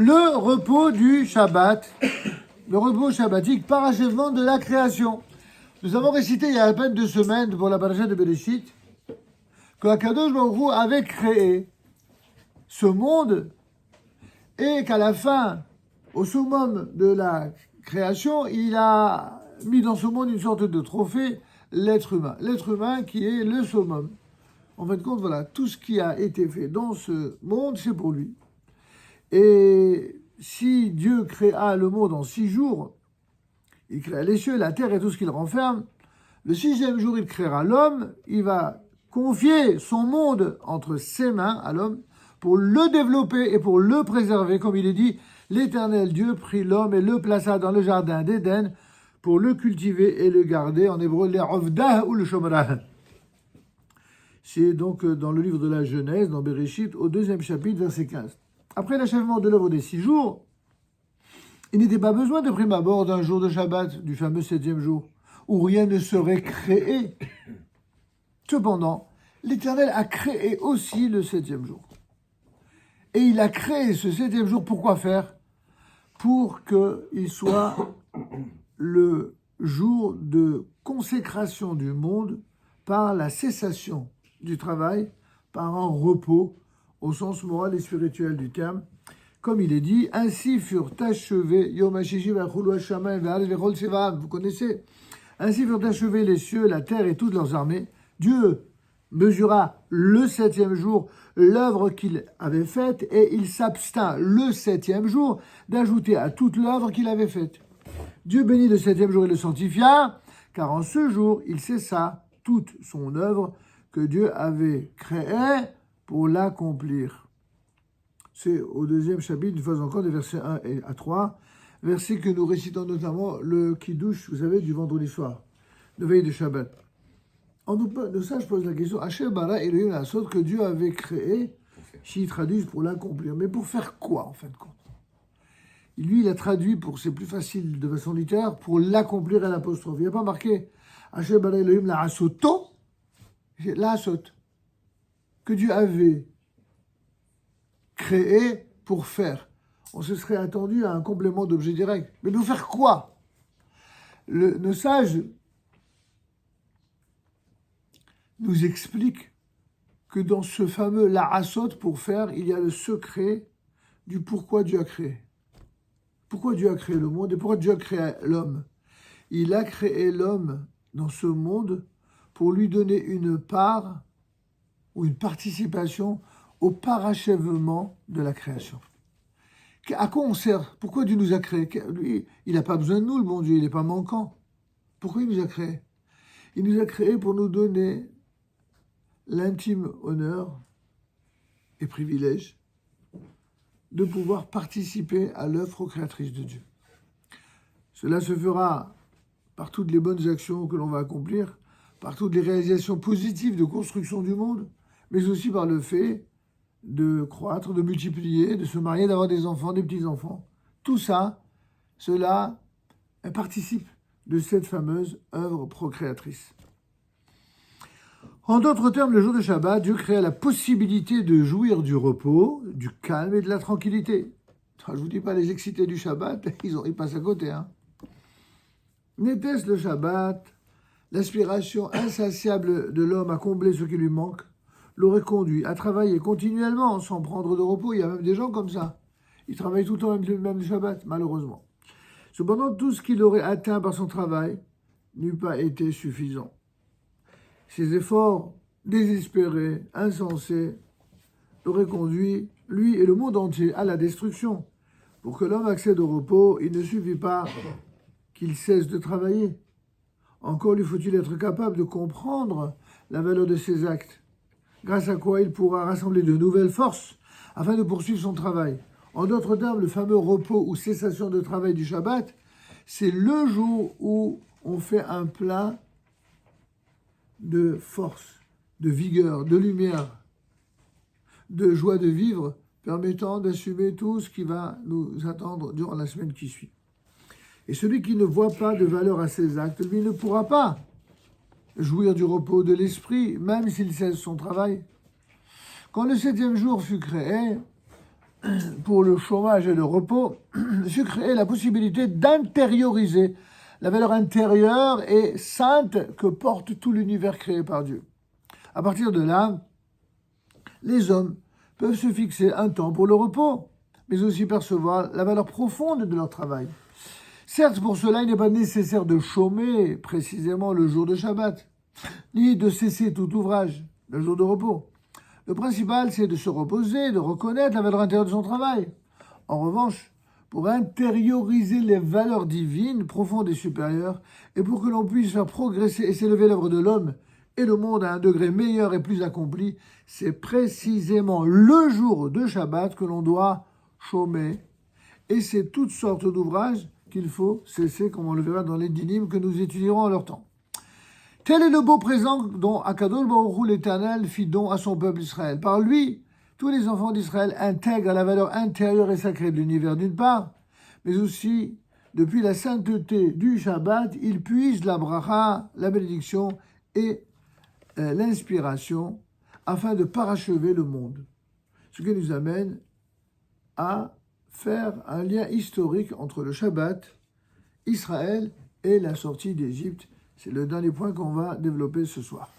le repos du Shabbat, le repos shabbatique, parachèvement de la création. Nous avons récité il y a à peine 2 semaines pour la paracha de Bereshit que Akadosh Baruch Hu avait créé ce monde et qu'à la fin, au summum de la création, il a mis dans ce monde une sorte de trophée, l'être humain. L'être humain qui est le summum. En fin de compte, voilà, tout ce qui a été fait dans ce monde, c'est pour lui. Et si Dieu créa le monde en 6 jours, il créa les cieux, la terre et tout ce qu'il renferme, le 6e jour, il créera l'homme, il va confier son monde entre ses mains à l'homme pour le développer et pour le préserver. Comme il est dit, l'Éternel Dieu prit l'homme et le plaça dans le jardin d'Éden pour le cultiver et le garder. En hébreu, l'Ovdah ou le Shomrah. C'est donc dans le livre de la Genèse, dans Bereshit, au 2e chapitre, verset 15. Après l'achèvement de l'œuvre des 6 jours, il n'était pas besoin de prime abord d'un jour de Shabbat, du fameux 7e jour, où rien ne serait créé. Cependant, l'Éternel a créé aussi le 7e jour. Et il a créé ce 7e jour pour quoi faire ? Pour qu'il soit le jour de consécration du monde par la cessation du travail, par un repos, au sens moral et spirituel du terme. Comme il est dit, ainsi furent achevés, Yom HaShishi v'achulu hashamayim v'haaretz v'chol tsevaam, vous connaissez, ainsi furent achevés les cieux, la terre et toutes leurs armées. Dieu mesura le 7e jour l'œuvre qu'il avait faite et il s'abstint le 7e jour d'ajouter à toute l'œuvre qu'il avait faite. Dieu bénit le 7e jour et le sanctifia, car en ce jour, il cessa toute son œuvre que Dieu avait créée pour l'accomplir. C'est au 2e chapitre, une fois encore, des versets 1 à 3, versets que nous récitons notamment le Kiddush, vous savez, du vendredi soir, de veille de Shabbat. De ça, je pose la question, Hashem bara Elohim Lasot, que Dieu avait créé, s'ils traduisent pour l'accomplir. Mais pour faire quoi, en fin de compte ? Lui, il a traduit, pour c'est plus facile de façon littéraire, pour l'accomplir à l'apostrophe. Il n'y a pas marqué Hashem bara Elohim Lasoto, Lasot, que Dieu avait créé pour faire. On se serait attendu à un complément d'objet direct. Mais pour faire quoi ? Nos sages nous expliquent que dans ce fameux la'asot pour faire, il y a le secret du pourquoi Dieu a créé. Pourquoi Dieu a créé le monde et pourquoi Dieu a créé l'homme ? Il a créé l'homme dans ce monde pour lui donner une part ou une participation au parachèvement de la création. À quoi on sert ? Pourquoi Dieu nous a créés ? Lui, il n'a pas besoin de nous, le bon Dieu, il n'est pas manquant. Pourquoi il nous a créés ? Il nous a créés pour nous donner l'intime honneur et privilège de pouvoir participer à l'œuvre créatrice de Dieu. Cela se fera par toutes les bonnes actions que l'on va accomplir, par toutes les réalisations positives de construction du monde, mais aussi par le fait de croître, de multiplier, de se marier, d'avoir des enfants, des petits-enfants. Tout ça, cela participe de cette fameuse œuvre procréatrice. En d'autres termes, le jour de Shabbat, Dieu créa la possibilité de jouir du repos, du calme et de la tranquillité. Je ne vous dis pas les excités du Shabbat, ils passent à côté. N'était-ce le Shabbat, l'aspiration insatiable de l'homme à combler ce qui lui manque, l'aurait conduit à travailler continuellement sans prendre de repos. Il y a même des gens comme ça. Ils travaillent tout le temps, même le Shabbat, malheureusement. Cependant, tout ce qu'il aurait atteint par son travail n'eût pas été suffisant. Ses efforts désespérés, insensés, l'auraient conduit, lui et le monde entier, à la destruction. Pour que l'homme accède au repos, il ne suffit pas qu'il cesse de travailler. Encore lui faut-il être capable de comprendre la valeur de ses actes, grâce à quoi il pourra rassembler de nouvelles forces afin de poursuivre son travail. En d'autres termes, le fameux repos ou cessation de travail du Shabbat, c'est le jour où on fait un plein de force, de vigueur, de lumière, de joie de vivre, permettant d'assumer tout ce qui va nous attendre durant la semaine qui suit. Et celui qui ne voit pas de valeur à ses actes, lui ne pourra pas jouir du repos de l'esprit, même s'il cesse son travail. Quand le 7e jour fut créé, pour le chômage et le repos, se créer la possibilité d'intérioriser la valeur intérieure et sainte que porte tout l'univers créé par Dieu. À partir de là, les hommes peuvent se fixer un temps pour le repos, mais aussi percevoir la valeur profonde de leur travail. Certes, pour cela, il n'est pas nécessaire de chômer précisément le jour de Shabbat, ni de cesser tout ouvrage le jour de repos. Le principal, c'est de se reposer, de reconnaître la valeur intérieure de son travail. En revanche, pour intérioriser les valeurs divines, profondes et supérieures, et pour que l'on puisse faire progresser et s'élever l'œuvre de l'homme et le monde à un degré meilleur et plus accompli, c'est précisément le jour de Shabbat que l'on doit chômer. Et c'est toutes sortes d'ouvrages qu'il faut cesser, comme on le verra dans les dynimes que nous étudierons en leur temps. Tel est le beau présent dont Akadosh Baruch Hu l'Éternel fit don à son peuple Israël. Par lui, tous les enfants d'Israël intègrent la valeur intérieure et sacrée de l'univers d'une part, mais aussi, depuis la sainteté du Shabbat, ils puisent la bracha, la bénédiction et l'inspiration afin de parachever le monde. Ce qui nous amène à faire un lien historique entre le Shabbat, Israël et la sortie d'Égypte. C'est le dernier point qu'on va développer ce soir.